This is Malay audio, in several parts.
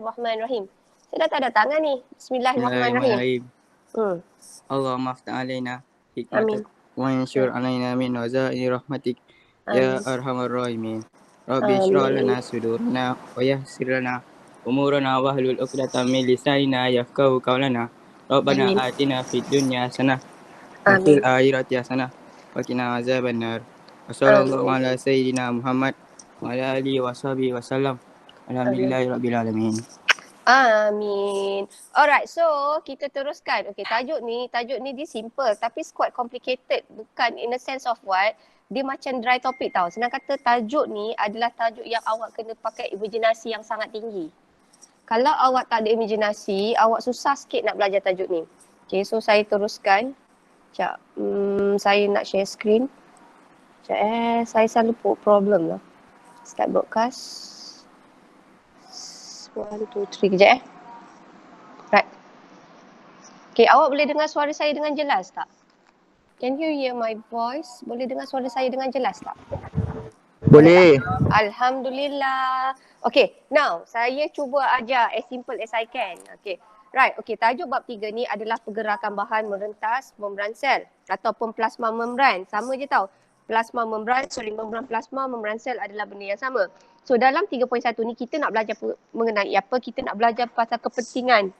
Bismillahirrahmanirrahim. Saya dah tak ada tangan ni. Bismillahirrahmanirrahim. Bismillahirrahmanirrahim. Allahumma aftah alaina hikmatak Amin. wa anshur alaina min waza'i rahmatik ya Amin. arhamar rahimin. Rabbi shrah Amin. lana sudurana wa yassir lana umurana wahlul 'uqdatam min lisanina yafqahu qawlana. Rabbana Amin. atina fid dunya hasanah wa Amin. fil akhirati hasanah wa qina azabannar. Wa sallallahu ala sayyidina Muhammad wa ala alihi wa sahbihi wa sallam. Alhamdulillahirabbil alamin. Amin. Alright, so kita teruskan. Okay, tajuk ni dia simple tapi quite complicated. Bukan in the sense of what? Dia macam dry topic tau. Senang kata tajuk ni adalah tajuk yang awak kena pakai imajinasi yang sangat tinggi. Kalau awak tak ada imajinasi, awak susah sikit nak belajar tajuk ni. Okay, so saya teruskan. Sekejap. Saya nak share screen. Sekejap saya selalu problem lah. Start broadcast. 1, 2, 3 kejap Right. Okay, awak boleh dengar suara saya dengan jelas tak? Can you hear my voice? Boleh dengar suara saya dengan jelas tak? Boleh. Alhamdulillah. Okay, now saya cuba ajar as simple as I can. Okay. Right, okay, tajuk bab 3 ni adalah pergerakan bahan merentas membran sel ataupun plasma membran. Sama je tau. Plasma membran, membran plasma, membran sel adalah benda yang sama. So dalam 3.1 ni kita nak belajar mengenai apa? Kita nak belajar pasal kepentingan.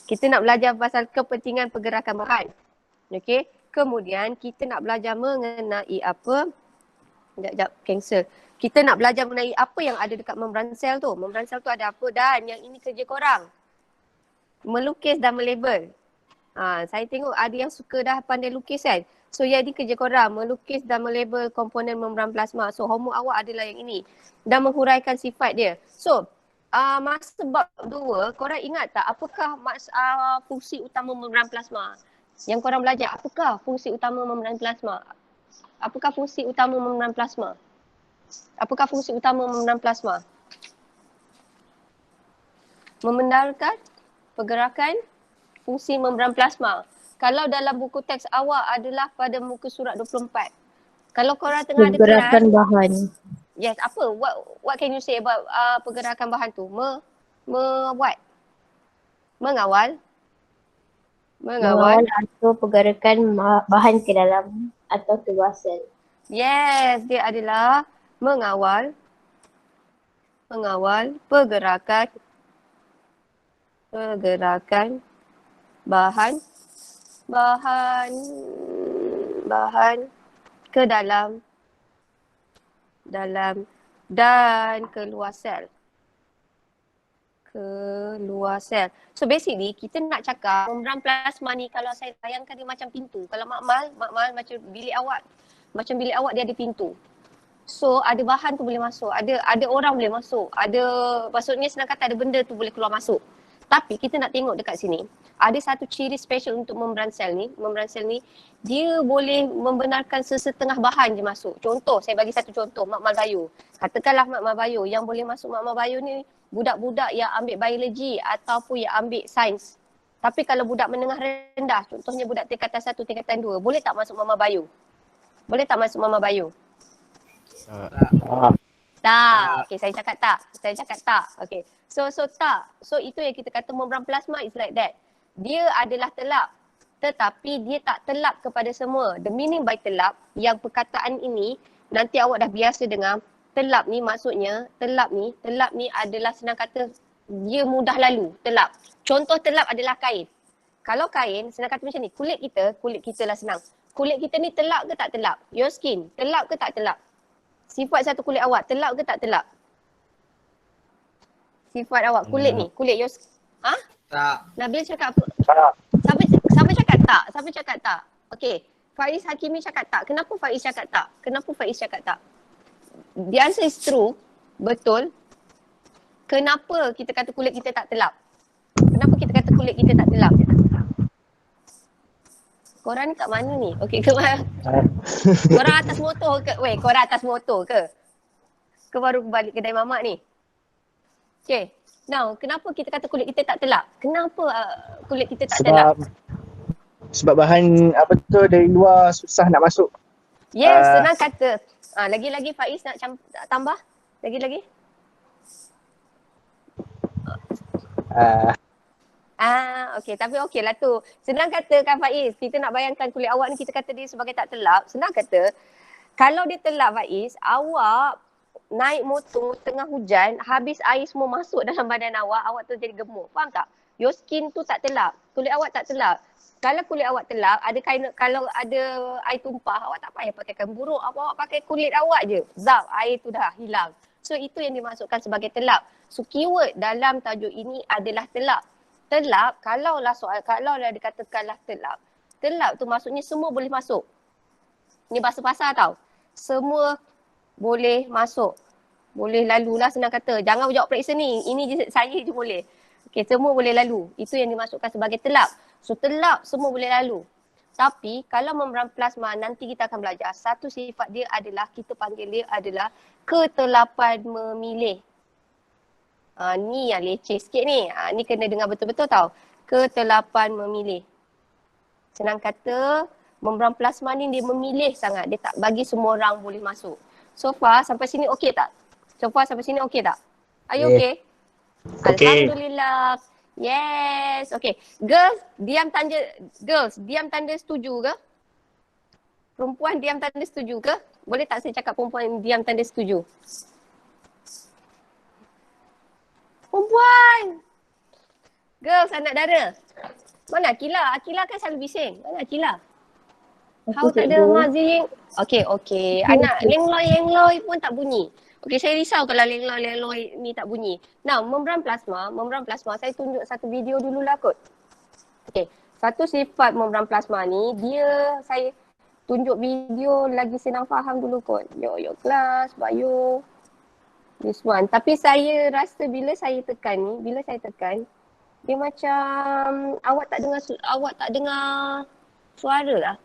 Kita nak belajar pasal kepentingan pergerakan bahan. Okey. Kemudian kita nak belajar mengenai apa? Sekejap, cancel. Kita nak belajar mengenai apa yang ada dekat membran sel tu. Membran sel tu ada apa dan yang ini kerja korang. Melukis dan melabel. Saya tengok ada yang suka dah pandai lukis kan. So jadi kerja korang melukis dan melabel komponen membran plasma. So homework awak adalah yang ini. Dan menghuraikan sifat dia. So masa bab 2 korang ingat tak apakah fungsi utama membran plasma? Yang korang belajar apakah fungsi utama membran plasma? Apakah fungsi utama membran plasma? Apakah fungsi utama membran plasma? Membenarkan pergerakan fungsi membran plasma. Kalau dalam buku teks awak adalah pada muka surat 24. Kalau korang tengah ada kelas. Pergerakan bahan. Yes, apa? What can you say about pergerakan bahan tu? What? Mengawal Atau pergerakan bahan ke dalam atau keluar sel. Yes, dia adalah mengawal pergerakan bahan ke dalam dan keluar sel. So basically kita nak cakap membran plasma ni kalau saya bayangkan dia macam pintu. Kalau Makmal macam bilik awak dia ada pintu. So ada bahan tu boleh masuk, ada orang boleh masuk, maksudnya senang kata ada benda tu boleh keluar masuk. Tapi kita nak tengok dekat sini, ada satu ciri special untuk membran sel ni. Membran sel ni, dia boleh membenarkan sesetengah bahan je masuk. Contoh, saya bagi satu contoh, Makmal Bayu. Katakanlah Makmal Bayu, yang boleh masuk Makmal Bayu ni budak-budak yang ambil biologi ataupun yang ambil sains. Tapi kalau budak menengah rendah, contohnya budak tingkatan 1, tingkatan 2, boleh tak masuk Makmal Bayu? Boleh tak masuk Makmal Bayu? Tak. Okay, saya cakap tak. Okay. So tak. So itu yang kita kata membran plasma is like that. Dia adalah telap. Tetapi dia tak telap kepada semua. The meaning by telap, yang perkataan ini nanti awak dah biasa dengar. Telap ni maksudnya, telap ni adalah senang kata dia mudah lalu, telap. Contoh telap adalah kain. Kalau kain, senang kata macam ni, kulit kita lah senang. Kulit kita ni telap ke tak telap? Your skin, telap ke tak telap? Sifat satu kulit awak, telap ke tak telap? Sifat awak, kulit ni, kulit your skin. Tak. Nabil cakap apa? Tak. Siapa cakap tak? Okay, Faiz Hakimi cakap tak. Kenapa Faiz cakap tak? The answer is true, betul. Kenapa kita kata kulit kita tak telap? Korang ni kat mana ni? Okay, ke mana? Korang atas motor ke? Korang atas motor ke? Ke baru balik kedai mamak ni? Okay. Now, kenapa kita kata kulit kita tak telap? Kenapa kulit kita tak telap? Sebab bahan apa tu dari luar susah nak masuk. Yes, senang kata. Lagi-lagi Faiz nak tambah? Lagi-lagi? Okey. Tapi okey lah tu. Senang kata kan Faiz, kita nak bayangkan kulit awak ni kita kata dia sebagai tak telap. Senang kata, kalau dia telap Faiz, awak naik motor tengah hujan, habis air semua masuk dalam badan awak tu jadi gemuk. Faham tak? Your skin tu tak telap. Kulit awak tak telap. Kalau kulit awak telap, kalau ada air tumpah, awak tak payah pakai kain buruk. Awak pakai kulit awak je. Zap, air tu dah hilang. So itu yang dimasukkan sebagai telap. So keyword dalam tajuk ini adalah telap. Telap, kalau dikatakanlah telap. Telap tu maksudnya semua boleh masuk. Ni bahasa pasar tau. Semua boleh masuk. Boleh lalu lah senang kata. Jangan jawab periksa ni. Ini je, saya je boleh. Okey, semua boleh lalu. Itu yang dimasukkan sebagai telap. So telap semua boleh lalu. Tapi kalau membran plasma nanti kita akan belajar. Satu sifat dia adalah, kita panggil dia adalah ketelapan memilih. Ni yang leceh sikit ni. Ni kena dengar betul-betul tau. Ketelapan memilih. Senang kata, membran plasma ni dia memilih sangat. Dia tak bagi semua orang boleh masuk. So far sampai sini okey tak? So far sampai sini okey tak? Are you okay? Okay. Alhamdulillah. Yes. Okay. Girls, diam tanda setuju ke? Perempuan diam tanda setuju ke? Boleh tak saya cakap perempuan diam tanda setuju? Perempuan. Girls, anak dara. Mana Akila? Akila kan selalu bising. Mana Akila? How tak ada mazing? Okay. Anak lengloi pun tak bunyi. Okay, saya risau kalau lengloi ni tak bunyi. Now, membran plasma, saya tunjuk satu video dulu lah kot. Okay, satu sifat membran plasma ni, saya tunjuk video lagi senang faham dulu kot. Your class, bio, this one. Tapi saya rasa bila saya tekan, dia macam awak tak dengar suara lah.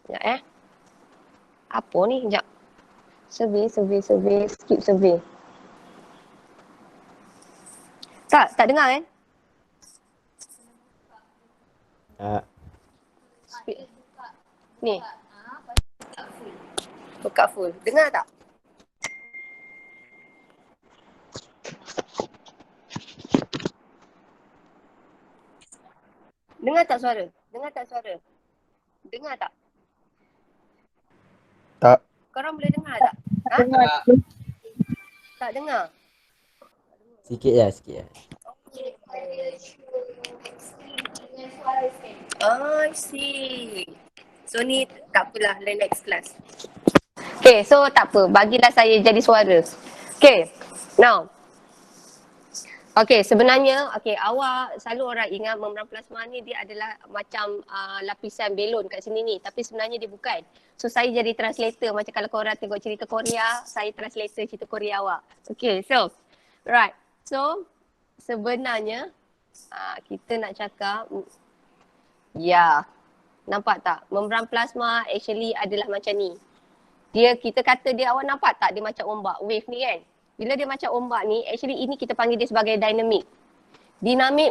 Sekejap Apa ni? Sekejap. Survey, skip survey. Tak dengar kan? Ni. Buka full. Dengar tak? Dengar tak suara? Dengar tak? Tak. Korang boleh dengar tak? Tak dengar? Sikit lah. I see. So ni tak apalah, next class. Okay, so tak apa. Bagilah saya jadi suara. Okay, now. Okay, sebenarnya, awak selalu orang ingat membran plasma ni dia adalah macam lapisan belon kat sini ni. Tapi sebenarnya dia bukan. So saya jadi translator. Macam kalau korang tengok cerita Korea, saya translator cerita Korea awak. Okay, so. Right. So, sebenarnya kita nak cakap, nampak tak? Membran plasma actually adalah macam ni. Kita kata dia, awak nampak tak? Dia macam ombak, wave ni kan? Bila dia macam ombak ni, actually ini kita panggil dia sebagai dinamik. Dinamik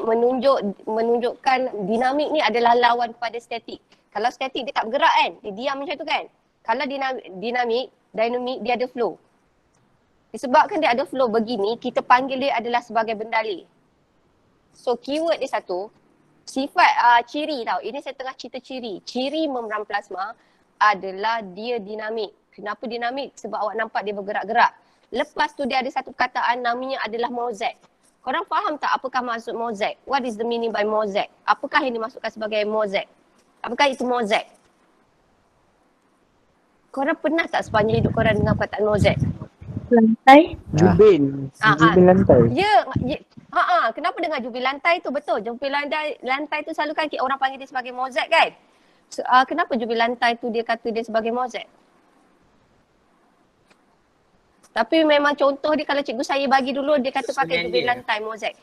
menunjukkan dinamik ni adalah lawan kepada statik. Kalau statik dia tak bergerak kan? Dia diam macam tu kan? Kalau dinamik dia ada flow. Disebabkan dia ada flow begini, kita panggil dia adalah sebagai bendalih. So keyword dia satu, sifat ciri tau. Ini saya tengah cerita ciri. Ciri membran plasma adalah dia dinamik. Kenapa dinamik? Sebab awak nampak dia bergerak-gerak. Lepas tu dia ada satu kataan namanya adalah mosaic. Korang faham tak apakah maksud mosaic? What is the meaning by mosaic? Apakah yang dimasukkan sebagai mosaic? Apakah itu mosaic? Korang pernah tak sepanjang hidup korang dengar perkataan mosaic? Lantai. Jubin. Jubin lantai. Kenapa dengar jubin lantai tu? Betul. Jubin lantai tu selalu kan orang panggil dia sebagai mosaic kan? So, kenapa jubin lantai tu dia kata dia sebagai mosaic? Tapi memang contoh dia kalau cikgu saya bagi dulu dia kata pakai jubin lantai mosaic.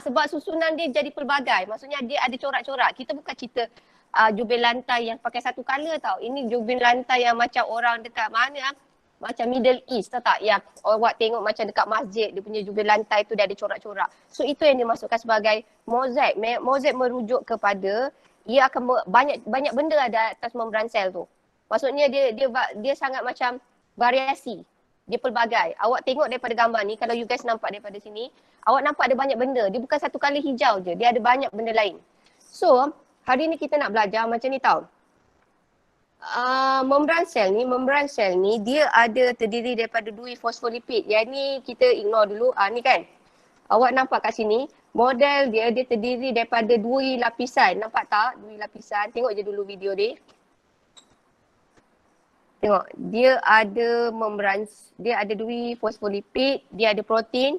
Sebab susunan dia jadi pelbagai. Maksudnya dia ada corak-corak. Kita bukan cerita jubin lantai yang pakai satu colour tau. Ini jubin lantai yang macam orang dekat mana macam Middle East tahu tak? Yang awak tengok macam dekat masjid dia punya jubin lantai tu dia ada corak-corak. So itu yang dimasukkan sebagai mosaic. Mosaic merujuk kepada ia akan banyak benda ada atas membran sel tu. Maksudnya dia sangat macam variasi. Dia pelbagai. Awak tengok daripada gambar ni, kalau you guys nampak daripada sini, awak nampak ada banyak benda. Dia bukan satu kali hijau je, dia ada banyak benda lain. So, hari ni kita nak belajar macam ni tau. Membran sel ni dia ada terdiri daripada 2 fosfolipid. Yang ni kita ignore dulu. Ni kan. Awak nampak kat sini, model dia terdiri daripada 2 lapisan. Nampak tak? 2 lapisan. Tengok je dulu video dia. Tengok, dia ada membran, dia ada 2 fosfolipid, dia ada protein.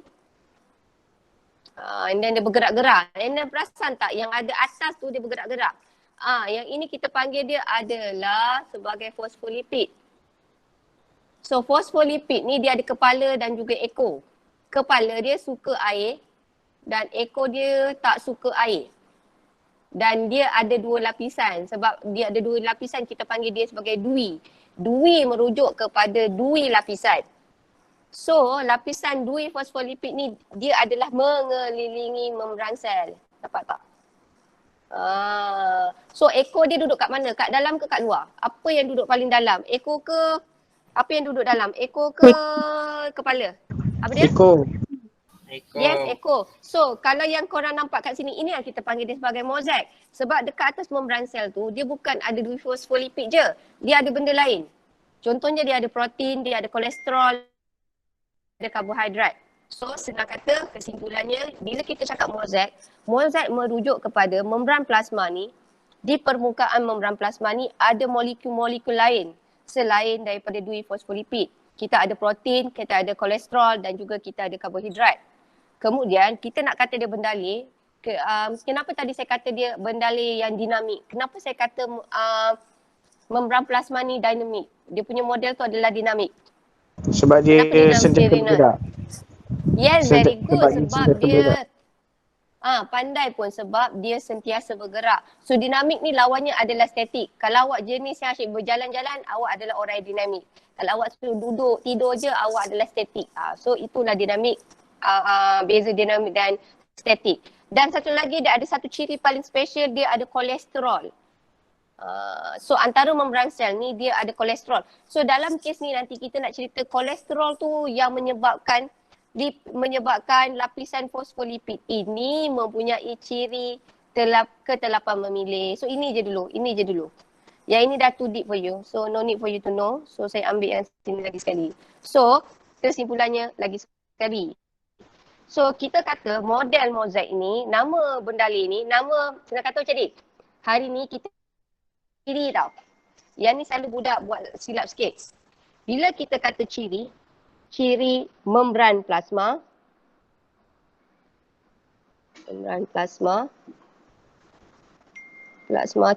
And then dia bergerak-gerak. And then perasan tak yang ada atas tu dia bergerak-gerak. Yang ini kita panggil dia adalah sebagai fosfolipid. So fosfolipid ni dia ada kepala dan juga ekor. Kepala dia suka air dan ekor dia tak suka air. Dan dia ada 2 lapisan. Sebab dia ada 2 lapisan kita panggil dia sebagai dui. Dui merujuk kepada 2 lapisan. So lapisan 2 fosfolipid ni dia adalah mengelilingi membran sel. Dapat tak? So ekor dia duduk kat mana? Kat dalam ke kat luar? Apa yang duduk paling dalam? Ekor ke? Apa yang duduk dalam? Ekor ke kepala? Apa dia? Ekor. Yes, ekor. So kalau yang korang nampak kat sini, ini yang kita panggil dia sebagai mozaik. Sebab dekat atas membran sel tu, dia bukan ada 2 fosfolipid je. Dia ada benda lain. Contohnya dia ada protein, dia ada kolesterol, ada karbohidrat. So senang kata kesimpulannya, bila kita cakap mozaik merujuk kepada membran plasma ni. Di permukaan membran plasma ni ada molekul-molekul lain selain daripada 2 fosfolipid. Kita ada protein, kita ada kolesterol dan juga kita ada karbohidrat. Kemudian kita nak kata dia bendalih, kenapa tadi saya kata dia bendalih yang dinamik? Kenapa saya kata membran plasma ni dinamik? Dia punya model tu adalah dinamik. Sebab dia Kenapa dinamik, sentiasa Rina? bergerak. Yes, very good. Sebab dia Sebab sentiasa dia bergerak. pandai pun sebab dia sentiasa bergerak. So dinamik ni lawannya adalah statik. Kalau awak jenis yang asyik berjalan-jalan, awak adalah orang yang dinamik. Kalau awak suruh duduk, tidur je, awak adalah statik. So itulah dinamik. Beza dinamik dan statik. Dan satu lagi, dia ada satu ciri paling special, dia ada kolesterol. So antara membran sel ni dia ada kolesterol. So dalam kes ni nanti kita nak cerita kolesterol tu yang menyebabkan lapisan fosfolipid ini mempunyai ciri ketelapan memilih. So ini je dulu. Yang ini dah too deep for you. So no need for you to know. So saya ambil yang sini lagi sekali. So kesimpulannya lagi sekali. So kita kata model mozaik ni, nama bendalih ni, nama senang kata macam ni. Hari ni kita ciri tau. Yang ni selalu budak buat silap sikit. Bila kita kata ciri membran plasma.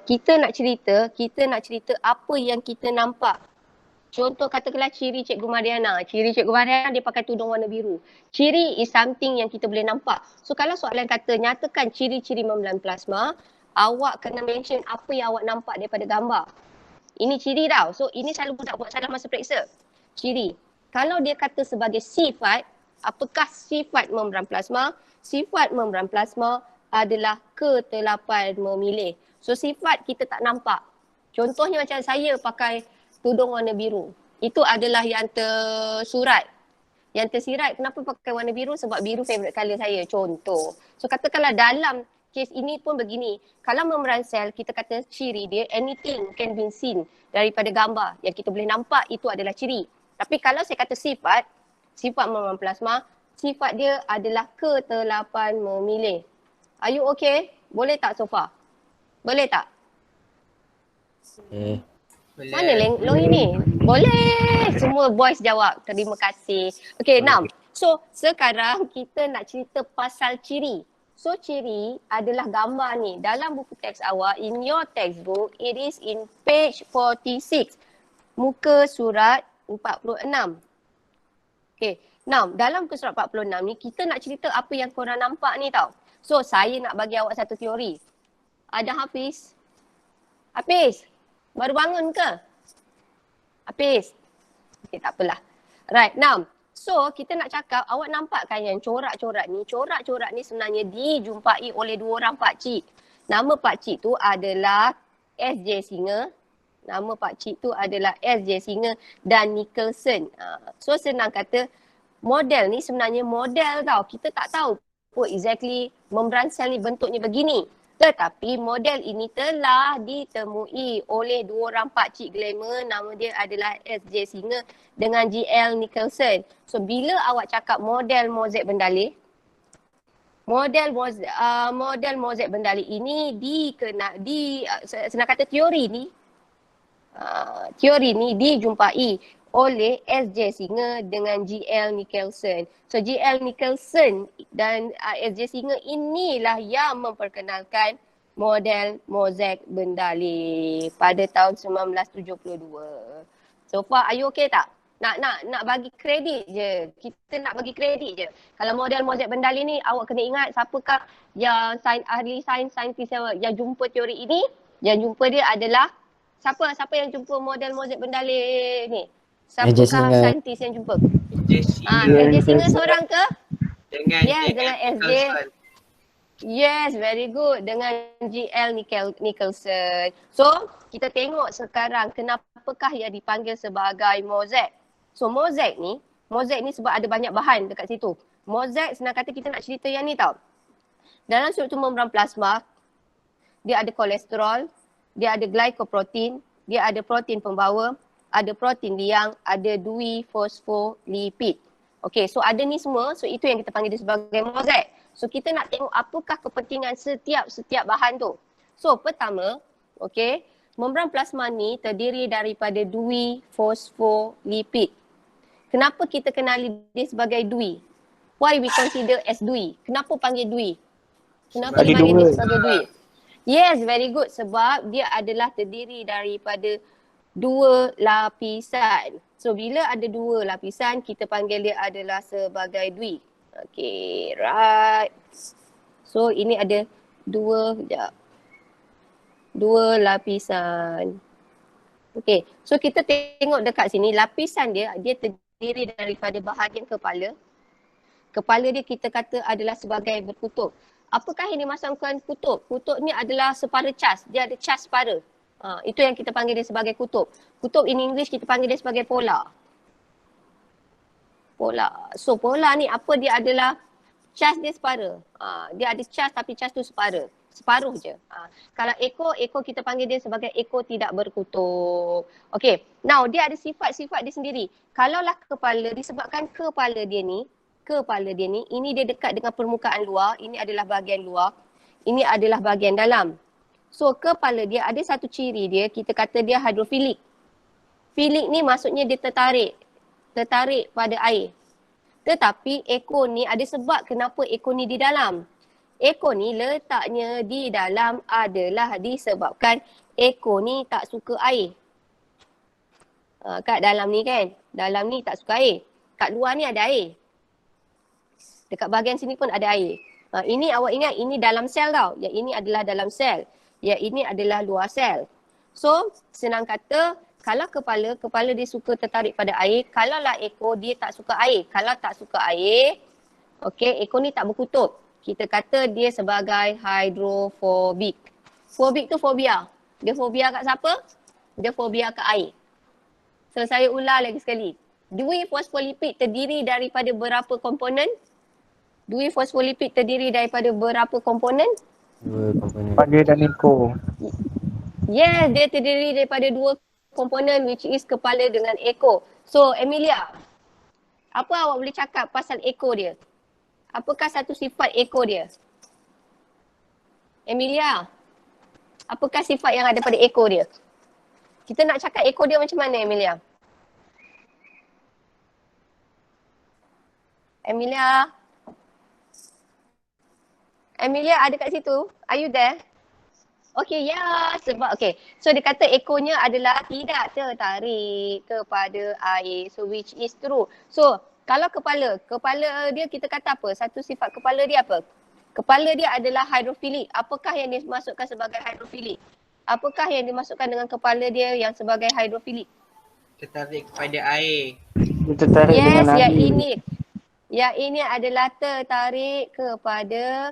Kita nak cerita apa yang kita nampak. Contoh katakanlah ciri Cikgu Mariana. Ciri Cikgu Mariana dia pakai tudung warna biru. Ciri is something yang kita boleh nampak. So kalau soalan kata nyatakan ciri-ciri membran plasma, awak kena mention apa yang awak nampak daripada gambar. Ini ciri tau. So ini selalu budak buat salah masa periksa. Ciri. Kalau dia kata sebagai sifat, apakah sifat membran plasma? Sifat membran plasma adalah ketelapan memilih. So sifat kita tak nampak. Contohnya macam saya pakai tudung warna biru. Itu adalah yang tersurat. Yang tersirat, kenapa pakai warna biru? Sebab biru favourite colour saya. Contoh. So katakanlah dalam kes ini pun begini. Kalau membran sel, kita kata ciri dia, anything can be seen daripada gambar. Yang kita boleh nampak itu adalah ciri. Tapi kalau saya kata sifat membran plasma, sifat dia adalah ketelapan memilih. Are you okay? Boleh tak so far? Boleh tak? Mana Long ini? Boleh. Semua boys jawab. Terima kasih. Okay, now. So, sekarang kita nak cerita pasal ciri. So, ciri adalah gambar ni. Dalam buku teks awak, in your textbook, it is in page 46. Muka surat 46. Okay. Now, dalam muka surat 46 ni, kita nak cerita apa yang korang nampak ni tau. So, saya nak bagi awak satu teori. Ada Hafiz? Hafiz? Baru bangun ke? Hafiz? Okay, tak apalah. Right, now. So, kita nak cakap, awak nampak kan yang corak-corak ni? Corak-corak ni sebenarnya dijumpai oleh 2 orang pakcik. Nama pakcik tu adalah S.J. Singer. Nama pakcik tu adalah S.J. Singer dan Nicholson. So senang kata, model ni sebenarnya model tau. Kita tak tahu pun exactly memberansel ni bentuknya begini. Tetapi model ini telah ditemui oleh dua orang pakcik glamour. Nama dia adalah S.J. Singer dengan G.L. Nicholson. So bila awak cakap model Mozek Bendalih, model Mozek Bendalih ini senang kata teori ni dijumpai oleh S.J. Singer dengan G.L. Nicholson. So G.L. Nicholson dan S.J. Singer inilah yang memperkenalkan model Mozek Bendalih pada tahun 1972. So far, are you okay tak? Nak bagi kredit je. Kita nak bagi kredit je. Kalau model Mozek Bendalih ni, awak kena ingat siapakah yang ahli saintis yang jumpa teori ini. Yang jumpa dia adalah siapa yang jumpa model Mozek Bendalih ni? Siapakah saintis yang jumpa? S.J. Singer seorang ke? Dengan S.J. Yes, very good. Dengan G.L. Nicholson. So, kita tengok sekarang kenapakah yang dipanggil sebagai Mozek. So, Mozek ni sebab ada banyak bahan dekat situ. Mozek senang kata kita nak cerita yang ni tau. Dalam struktur membran plasma, dia ada kolesterol, dia ada glycoprotein, dia ada protein pembawa, ada protein liang, ada dui fosfolipid. Okay, so ada ni semua. So, itu yang kita panggil dia sebagai Mozek. So kita nak tengok apakah kepentingan setiap bahan tu. So pertama, okay, membran plasma ni terdiri daripada dui fosfolipid. Kenapa kita kenali dia sebagai dui? Why we consider as dui? Kenapa panggil dui? Kenapa panggil dia sebagai dui? Yes, very good. Sebab dia adalah terdiri daripada dua lapisan. So bila ada dua lapisan, kita panggil dia adalah sebagai dui. Okay, right. So ini ada dua lapisan. Okay, so kita tengok dekat sini lapisan dia terdiri daripada bahagian kepala. Kepala dia kita kata adalah sebagai berkutub. Apakah yang dimaksudkan kutub? Kutub ni adalah separa cas. Dia ada cas separa. Itu yang kita panggil dia sebagai kutub. Kutub in English kita panggil dia sebagai polar. Polar. So polar ni apa dia adalah cas dia separa. Dia ada cas tapi cas tu separuh je. Kalau ekor kita panggil dia sebagai ekor tidak berkutub. Okay. Now dia ada sifat-sifat dia sendiri. Kalaulah kepala disebabkan kepala dia ni ini dia dekat dengan permukaan luar, ini adalah bahagian luar, ini adalah bahagian dalam. So kepala dia ada satu ciri dia, kita kata dia hidrofilik. Filik ni maksudnya dia tertarik pada air. Tetapi ekor ni ada sebab kenapa ekor ni di dalam. Ekor ni letaknya di dalam adalah disebabkan ekor ni tak suka air. Kat dalam ni kan, dalam ni tak suka air. Kat luar ni ada air. Dekat bahagian sini pun ada air. Ini awak ingat, ini dalam sel tau. Yang ini adalah dalam sel. Yang ini adalah luar sel. So, senang kata, kalau kepala dia suka tertarik pada air. Kalaulah ekor dia tak suka air. Kalau tak suka air, okay, ekor ni tak berkutub. Kita kata dia sebagai hidrofobik. Fobik tu fobia. Dia fobia kat siapa? Dia fobia kat air. So, saya ulang lagi sekali. Dui fosfolipid terdiri daripada berapa komponen? Dui fosfolipid terdiri daripada berapa komponen? Dua komponen. Kepala dan ekor. Yes, dia terdiri daripada dua komponen which is kepala dengan ekor. So Emilia, apa awak boleh cakap pasal ekor dia? Apakah satu sifat ekor dia? Emilia, apakah sifat yang ada pada ekor dia? Kita nak cakap ekor dia macam mana, Emilia? Emilia ada kat situ? Are you there? Okay, ya. Sebab, okay. So, dia kata ekornya adalah tidak tertarik kepada air. So, which is true. So, kalau kepala dia kita kata apa? Satu sifat kepala dia apa? Kepala dia adalah hidrofilik. Apakah yang dimasukkan sebagai hidrofilik? Apakah yang dimasukkan dengan kepala dia yang sebagai hidrofilik? tertarik kepada air. Tertarik dengan air. Yang ini adalah tertarik kepada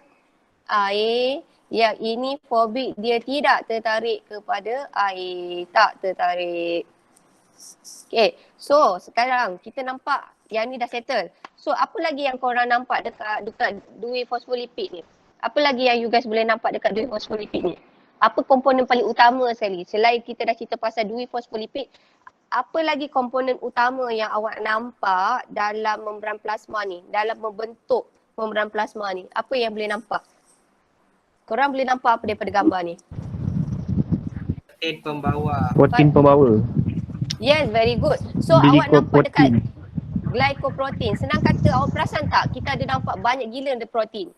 air. Yang ini fobik, dia tidak tertarik kepada air. Tak tertarik. Okay, so sekarang kita nampak yang ni dah settle. So apa lagi yang korang nampak dekat dui fosfolipid ni? Apa lagi yang you guys boleh nampak dekat dui fosfolipid ni? Apa komponen paling utama sekali? Selain kita dah cerita pasal dui fosfolipid, apa lagi komponen utama yang awak nampak dalam membran plasma ni? Dalam membentuk membran plasma ni? Apa yang boleh nampak? Korang boleh nampak apa daripada gambar ni? Protein pembawa. Protein pembawa. Yes, very good. So awak nampak dekat Glikoprotein. glycoprotein. Senang kata, awak perasan tak kita ada nampak banyak gila ada protein.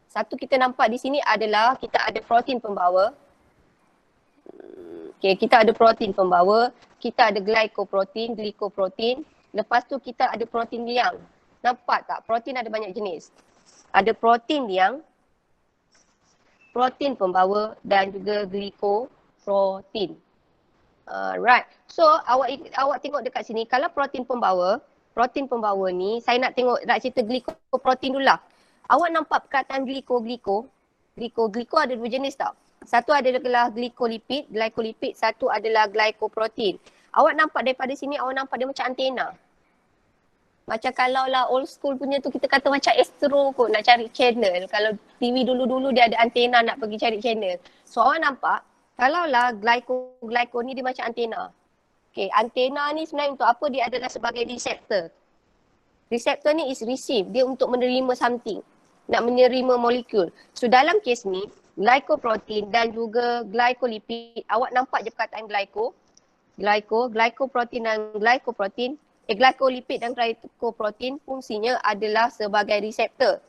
Satu kita nampak di sini adalah kita ada protein pembawa. Okay, kita ada protein pembawa, kita ada glycoprotein. Lepas tu kita ada protein liang. Nampak tak? Protein ada banyak jenis. Ada protein liang, protein pembawa dan juga glikoprotein. Right. So awak tengok dekat sini, kalau protein pembawa ni, saya nak cerita glikoprotein dulu lah. Awak nampak perkataan gliko ada dua jenis tau. Satu adalah glycolipid, satu adalah glycoprotein. Awak nampak daripada sini, awak nampak dia macam antena. Macam kalau lah old school punya tu kita kata macam Astro kot nak cari channel. Kalau TV dulu-dulu dia ada antena nak pergi cari channel. So awak nampak, kalau lah glyco ni dia macam antena. Okay, antena ni sebenarnya untuk apa? Dia adalah sebagai receptor. Receptor ni is receive, dia untuk menerima something. Nak menerima molekul. So dalam kes ni, glycoprotein dan juga glycolipid, awak nampak je perkataan glycoprotein dan glycoprotein, glycolipid dan glycoprotein fungsinya adalah sebagai receptor.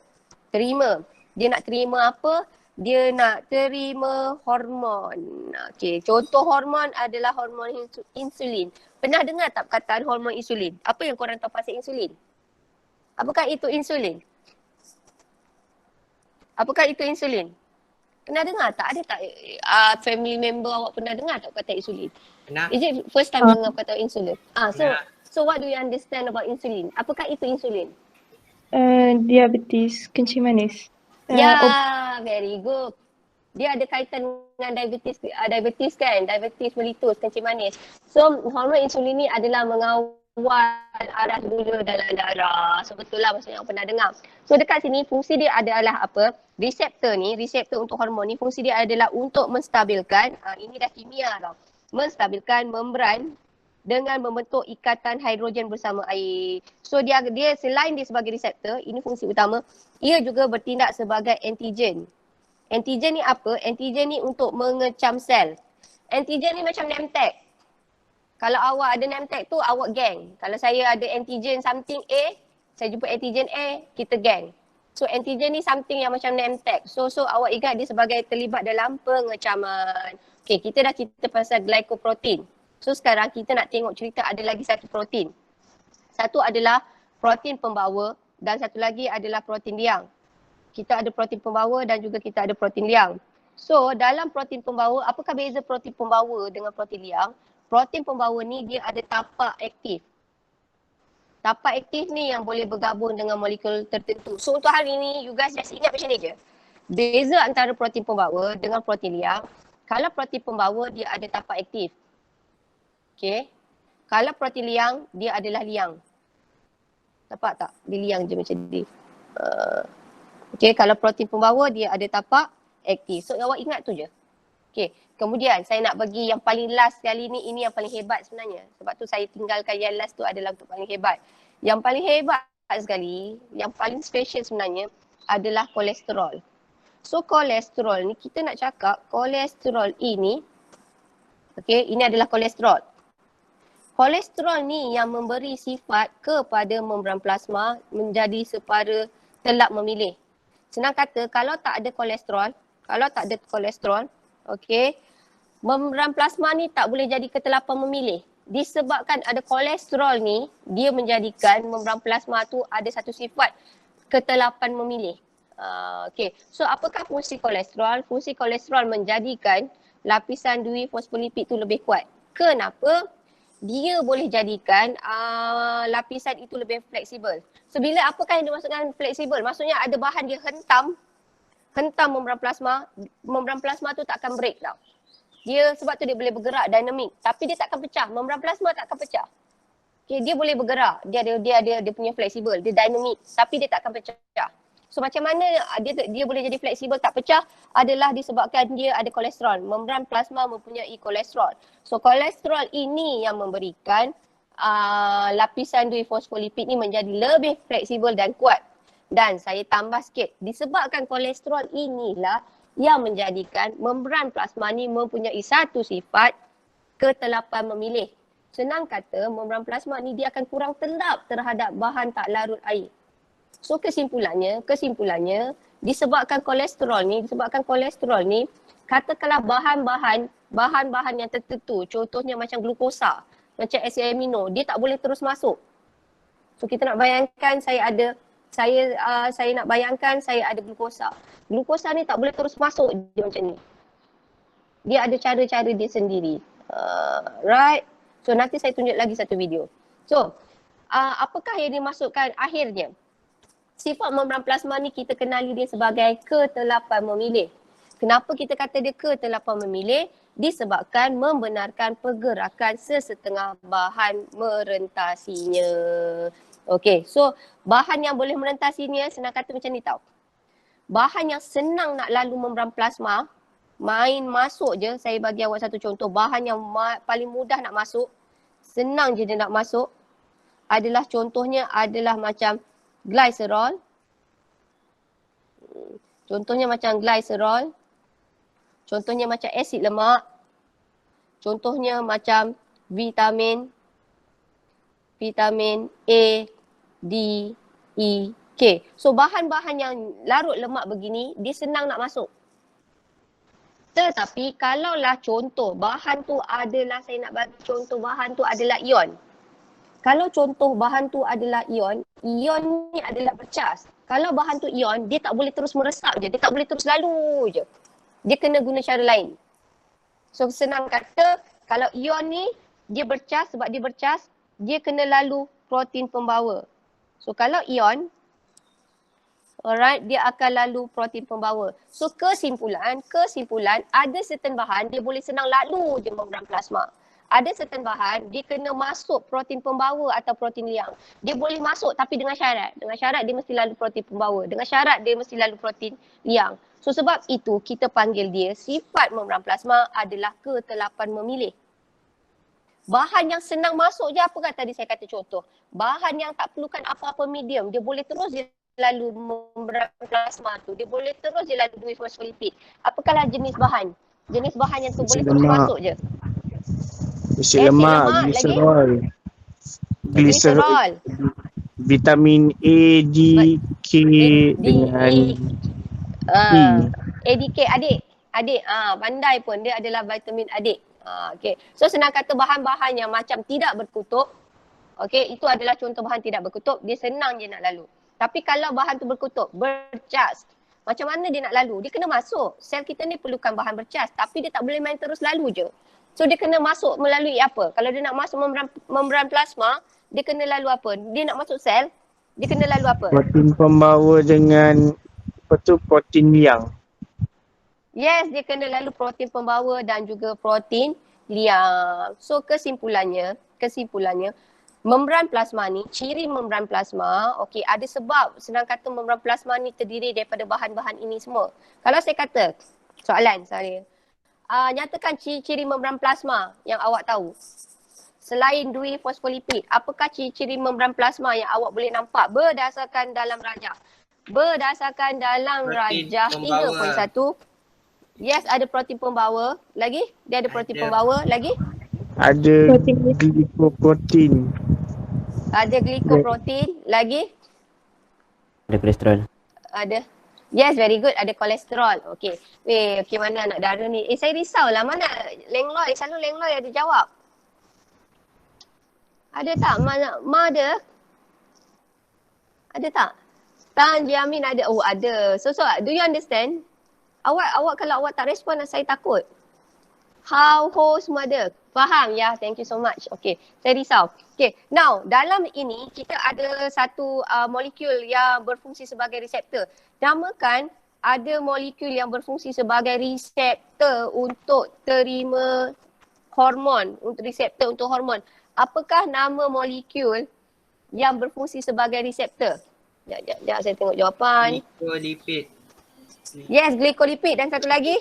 Terima. Dia nak terima apa? Dia nak terima hormon. Okey, contoh hormon adalah hormon insulin. Pernah dengar tak perkataan hormon insulin? Apa yang korang tahu pasal insulin? Apakah itu insulin? Apakah itu insulin? Pernah dengar tak? Ada tak family member awak pernah dengar tak kata insulin? Pernah. Is it first time dengar kata insulin? So what do you understand about insulin? Apakah itu insulin? Diabetes, kencing manis. Very good. Dia ada kaitan dengan diabetes kan? Diabetes melitus, kencing manis. So hormon insulin ni adalah mengawal arah gula dalam darah. So betul lah maksudnya yang pernah dengar. So dekat sini fungsi dia adalah apa? Reseptor untuk hormon ni fungsi dia adalah untuk menstabilkan, ini dah kimia tau. Menstabilkan membran dengan membentuk ikatan hidrogen bersama air. So dia selain dia sebagai reseptor, ini fungsi utama, ia juga bertindak sebagai antigen. Antigen ni apa? Antigen ni untuk mengecam sel. Antigen ni macam name tag. Kalau awak ada name tag tu, awak geng. Kalau saya ada antigen something A, saya jumpa antigen A, kita geng. So antigen ni something yang macam name tag. So awak ingat dia sebagai terlibat dalam pengecaman. Okay, kita dah cerita pasal glycoprotein. So sekarang kita nak tengok cerita ada lagi satu protein. Satu adalah protein pembawa dan satu lagi adalah protein liang. Kita ada protein pembawa dan juga kita ada protein liang. So dalam protein pembawa, apakah beza protein pembawa dengan protein liang? Protein pembawa ni dia ada tapak aktif. Tapak aktif ni yang boleh bergabung dengan molekul tertentu. So untuk hari ni, you guys just ingat macam ni je. Beza antara protein pembawa dengan protein liang, kalau protein pembawa dia ada tapak aktif. Okay. Kalau protein liang, dia adalah liang. Nampak tak? Dia liang je macam ni. Okay, kalau protein pembawa, dia ada tapak aktif. So awak ingat tu je. Okay, kemudian saya nak bagi yang paling last kali ni, ini yang paling hebat sebenarnya. Sebab tu saya tinggalkan yang last tu adalah untuk paling hebat. Yang paling hebat sekali, yang paling special sebenarnya adalah kolesterol. So kolesterol ni, kita nak cakap kolesterol ini, okay, ini adalah kolesterol. Kolesterol ni yang memberi sifat kepada membran plasma menjadi separa telak memilih. Senang kata, kalau tak ada kolesterol, okey, membran plasma ni tak boleh jadi ketelapan memilih. Disebabkan ada kolesterol ni, dia menjadikan membran plasma tu ada satu sifat ketelapan memilih. Okey, so apakah fungsi kolesterol? Fungsi kolesterol menjadikan lapisan dui fosfolipid tu lebih kuat. Kenapa? Dia boleh jadikan lapisan itu lebih fleksibel. So bila apakah yang dimaksudkan fleksibel? Maksudnya ada bahan dia hentam, hentam membran plasma tu tak akan break tau. Dia sebab tu dia boleh bergerak dinamik, tapi dia tak akan pecah. Membran plasma tak akan pecah. Okay, dia boleh bergerak, dia punya fleksibel, dia dinamik, tapi dia tak akan pecah. So macam mana dia boleh jadi fleksibel tak pecah adalah disebabkan dia ada kolesterol. Membran plasma mempunyai kolesterol. So kolesterol ini yang memberikan lapisan dui fosfolipid ni menjadi lebih fleksibel dan kuat. Dan saya tambah sikit, disebabkan kolesterol inilah yang menjadikan membran plasma ni mempunyai satu sifat ketelapan memilih. Senang kata, membran plasma ni dia akan kurang telap terhadap bahan tak larut air. So kesimpulannya disebabkan kolesterol ni katakanlah bahan-bahan yang tertentu, contohnya macam glukosa, macam asid amino, dia tak boleh terus masuk. So kita nak bayangkan saya nak bayangkan saya ada glukosa. Glukosa ni tak boleh terus masuk dia macam ni. Dia ada cara-cara dia sendiri. Right? So nanti saya tunjuk lagi satu video. So apakah yang dimasukkan akhirnya? Sifat membran plasma ni kita kenali dia sebagai ketelapan memilih. Kenapa kita kata dia ketelapan memilih? Disebabkan membenarkan pergerakan sesetengah bahan merentasinya. Okey, so bahan yang boleh merentasinya senang kata macam ni tau. Bahan yang senang nak lalu membran plasma, main masuk je, saya bagi awak satu contoh. Bahan yang paling mudah nak masuk, senang je dia nak masuk, adalah contohnya adalah macam glycerol. Contohnya macam glycerol. Contohnya macam asid lemak. Contohnya macam vitamin A, D, E, K. So bahan-bahan yang larut lemak begini, dia senang nak masuk. Tetapi kalaulah contoh bahan tu adalah, saya nak bagi contoh bahan tu adalah ion. Kalau contoh bahan tu adalah ion ni adalah bercas. Kalau bahan tu ion, dia tak boleh terus meresap je, dia tak boleh terus lalu je. Dia kena guna cara lain. So senang kata, kalau ion ni dia bercas, sebab dia bercas, dia kena lalu protein pembawa. So kalau ion, alright, dia akan lalu protein pembawa. So kesimpulan ada certain bahan dia boleh senang lalu je membran plasma. Ada certain bahan dia kena masuk protein pembawa atau protein liang. Dia boleh masuk tapi dengan syarat. Dengan syarat dia mesti lalu protein pembawa. Dengan syarat dia mesti lalu protein liang. So sebab itu kita panggil dia sifat membran plasma adalah ketelapan memilih. Bahan yang senang masuk je, apa kata tadi saya kata contoh. Bahan yang tak perlukan apa-apa medium, dia boleh terus je lalu membran plasma tu. Dia boleh terus je lalu dui fosfolipid. Apakah jenis bahan? Jenis bahan yang tu boleh terus masuk je. Asid lemak, glycerol, vitamin A, D, K dengan E. ADK, adik, pandai pun, dia adalah vitamin adik. Okay. So senang kata bahan-bahan yang macam tidak berkutub, okay, itu adalah contoh bahan tidak berkutub, dia senang je nak lalu. Tapi kalau bahan tu berkutub, bercas, macam mana dia nak lalu? Dia kena masuk. Sel kita ni perlukan bahan bercas, tapi dia tak boleh main terus lalu je. So dia kena masuk melalui apa? Kalau dia nak masuk membran plasma, dia kena lalu apa? Dia nak masuk sel, dia kena lalu apa? Protein pembawa dengan protein liang. Yes, dia kena lalu protein pembawa dan juga protein liang. So kesimpulannya, membran plasma ni, ciri membran plasma, okey, ada sebab senang kata membran plasma ni terdiri daripada bahan-bahan ini semua. Kalau saya kata, soalan saya, nyatakan ciri-ciri membran plasma yang awak tahu. Selain dui fosfolipid, apakah ciri-ciri membran plasma yang awak boleh nampak berdasarkan dalam rajah? Berdasarkan dalam rajah 3.1. Yes, ada protein pembawa. Lagi? Dia ada protein pembawa. Lagi? Ada glikoprotein. Ada glikoprotein. Lagi? Ada kolesterol. Ada. Yes, very good. Ada kolesterol. Okey. Okey, mana anak dara ni? Saya risaulah. Mana Lengloy? Selalu Lengloy ada jawab. Ada tak? Ma ada? Ada tak? Tan Jiamin ada. Oh, ada. So, do you understand? Awak kalau awak tak respon, saya takut. How, ho, semua ada. Faham? Ya, thank you so much. Okay, saya risau. Okay, now dalam ini kita ada satu molekul yang berfungsi sebagai reseptor. Namakan ada molekul yang berfungsi sebagai reseptor untuk terima hormon, untuk reseptor untuk hormon. Apakah nama molekul yang berfungsi sebagai reseptor? Sekejap, saya tengok jawapan. Glycolipid. Yes, glikolipid. Dan satu lagi?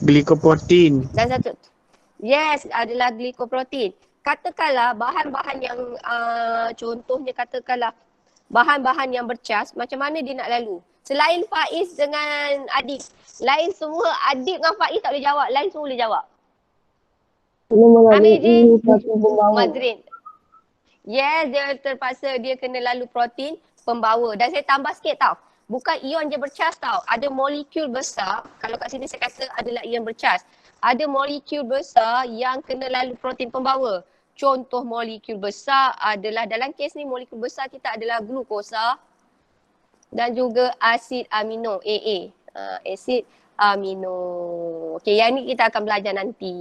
Glikoprotein. Dan satu. Yes, adalah glikoprotein. Katakanlah bahan-bahan yang contohnya katakanlah bahan-bahan yang bercas, macam mana dia nak lalu? Selain Faiz dengan Adik. Lain semua, Adik dengan Faiz tak boleh jawab. Lain semua boleh jawab. Amir Jin, Mazrin. Yes, dia terpaksa dia kena lalu protein pembawa. Dan saya tambah sikit tau. Bukan ion je bercas tau. Ada molekul besar. Kalau kat sini saya kata adalah ion bercas. Ada molekul besar yang kena lalu protein pembawa. Contoh molekul besar adalah, dalam kes ni molekul besar kita adalah glukosa dan juga asid amino AA. Asid amino. Okey, yang ni kita akan belajar nanti.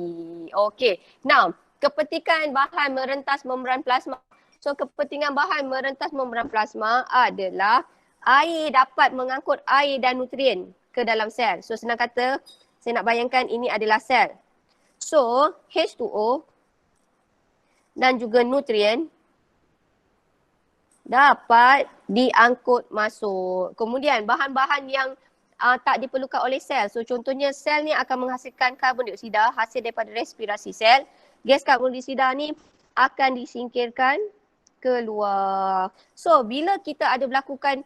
Okey. Now, kepentingan bahan merentas membran plasma. So, kepentingan bahan merentas membran plasma adalah air dapat mengangkut air dan nutrien ke dalam sel. So, senang kata, saya nak bayangkan ini adalah sel. So, H2O dan juga nutrien dapat diangkut masuk. Kemudian bahan-bahan yang tak diperlukan oleh sel. So contohnya sel ni akan menghasilkan karbon dioksida hasil daripada respirasi sel. Gas karbon dioksida ni akan disingkirkan keluar. So bila kita ada melakukan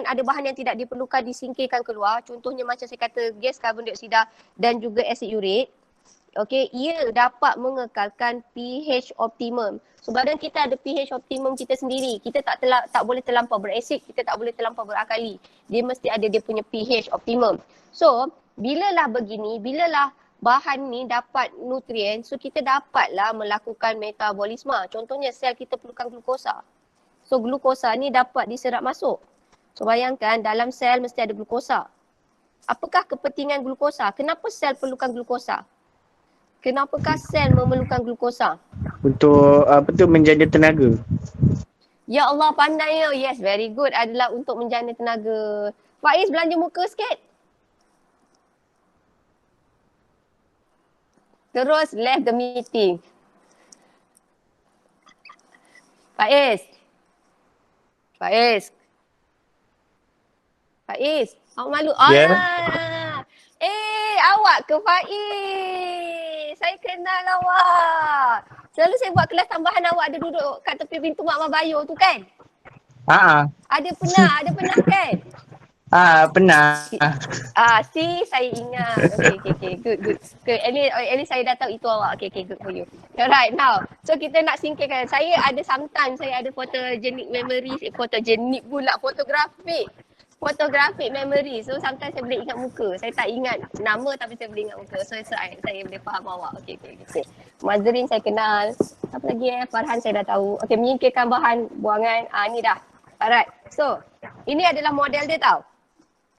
ada bahan yang tidak diperlukan disingkirkan keluar, contohnya macam saya kata gas karbon dioksida dan juga asid urik, okey, ia dapat mengekalkan pH optimum. So badan kita ada pH optimum kita sendiri. Kita tak boleh terlampau berasid, kita tak boleh terlampau berakali. Dia mesti ada dia punya pH optimum. So bilalah begini, bilalah bahan ni dapat nutrien, so kita dapatlah melakukan metabolisme. Contohnya sel kita perlukan glukosa. So glukosa ni dapat diserap masuk. So bayangkan dalam sel mesti ada glukosa. Apakah kepentingan glukosa? Kenapa sel perlukan glukosa? Kenapakah sel memerlukan glukosa? Untuk menjana tenaga. Ya Allah, pandai ya. Yes, very good. Adalah untuk menjana tenaga. Faiz, belanja muka sikit. Terus left the meeting. Faiz. Awak malu? Yeah. Awak ke Faiz? Saya kenal awak. Selalu saya buat kelas tambahan, awak ada duduk kat tepi pintu Mak Mabayo tu kan? Ada pernah kan? Pernah. Saya ingat. Okay, good. At least saya dah tahu itu awak. Okay, good for you. Alright, now. So kita nak singkirkan. Saya ada sometimes, saya ada photogenic memory. Photogenic pula, photographic memory. So sometimes saya boleh ingat muka. Saya tak ingat nama tapi saya boleh ingat muka. So saya boleh faham awak. Okay. Mazrin saya kenal. Apa lagi Farhan saya dah tahu. Okay, menyingkirkan bahan buangan. Ni dah. Alright. So, ini adalah model dia tau.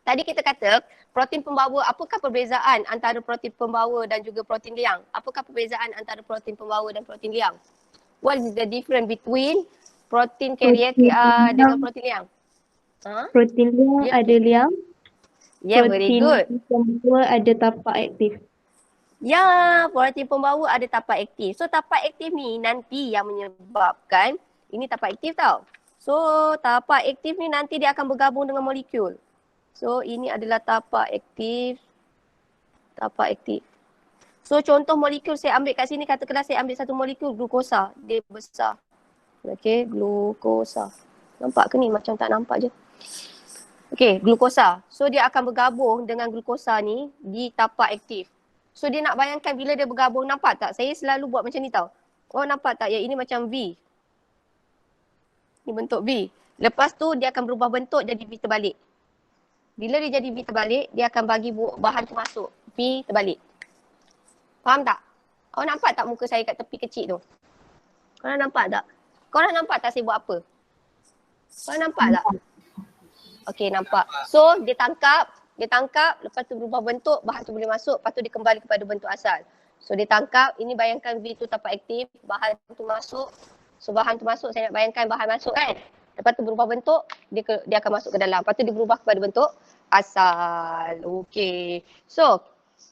Tadi kita kata protein pembawa, apakah perbezaan antara protein pembawa dan juga protein liang? Apakah perbezaan antara protein pembawa dan protein liang? What is the difference between protein carrier dengan protein liang? Protein liang ada liang. Yeah, very good. Protein pembawa ada tapak aktif. Ya, protein pembawa ada tapak aktif. So tapak aktif ni nanti yang menyebabkan, ini tapak aktif tau. So tapak aktif ni nanti dia akan bergabung dengan molekul. So ini adalah tapak aktif. So contoh molekul saya ambil kat sini, katakanlah saya ambil satu molekul glukosa. Dia besar. Okay, glukosa. Nampak ke ni? Macam tak nampak je. Okay, glukosa. So dia akan bergabung dengan glukosa ni di tapak aktif. So dia nak bayangkan bila dia bergabung, nampak tak? Saya selalu buat macam ni tau. Oh nampak tak? Ya ini macam V. Ni bentuk V. Lepas tu dia akan berubah bentuk jadi V terbalik. Bila dia jadi V terbalik, dia akan bagi bahan tu masuk. V terbalik. Faham tak? Awak nampak tak muka saya kat tepi kecil tu? Korang nampak tak? Korang nampak tak saya buat apa? Korang nampak tak? Okey, nampak. So, dia tangkap, lepas tu berubah bentuk, bahan tu boleh masuk, lepas tu dia kembali kepada bentuk asal. So, dia tangkap, ini bayangkan V tu tapak aktif, bahan tu masuk. So, bahan tu masuk, saya nak bayangkan bahan masuk kan? Lepas tu berubah bentuk, dia akan masuk ke dalam. Lepas tu dia berubah kepada bentuk asal. Okey. So,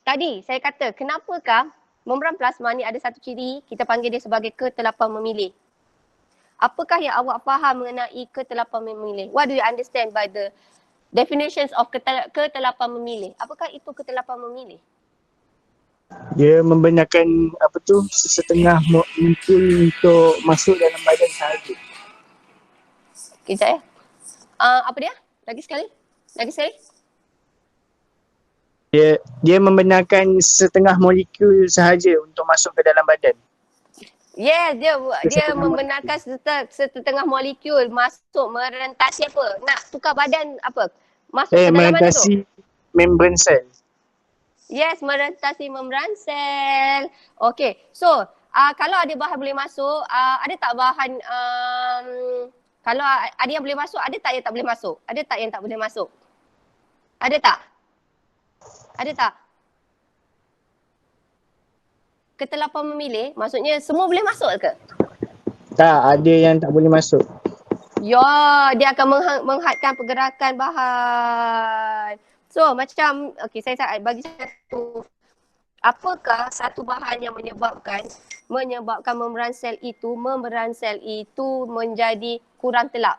tadi saya kata kenapakah membran plasma ni ada satu ciri, kita panggil dia sebagai ketelapan memilih. Apakah yang awak faham mengenai ketelapan memilih? What do you understand by the definitions of ketelapan memilih? Apakah itu ketelapan memilih? Dia membenarkan setengah molekul untuk masuk dalam badan sahaja. Kejap ya. Apa dia? Lagi sekali? Dia membenarkan setengah molekul sahaja untuk masuk ke dalam badan. Yes, dia membenarkan setengah molekul masuk merentasi apa? Nak tukar badan apa? Masuk ke dalam mana tu? Merentasi membran sel. Yes, merentasi membran sel. Okay, so kalau ada bahan boleh masuk, ada tak bahan, kalau ada yang boleh masuk, ada tak yang tak boleh masuk? Ada tak yang tak boleh masuk? Ada tak? Ada tak? Ketelapan memilih, maksudnya semua boleh masuk ke? Tak, ada yang tak boleh masuk. Ya, dia akan menghadkan pergerakan bahan. So macam, okay, saya bagi satu. Apakah satu bahan yang menyebabkan membran sel itu menjadi kurang telap?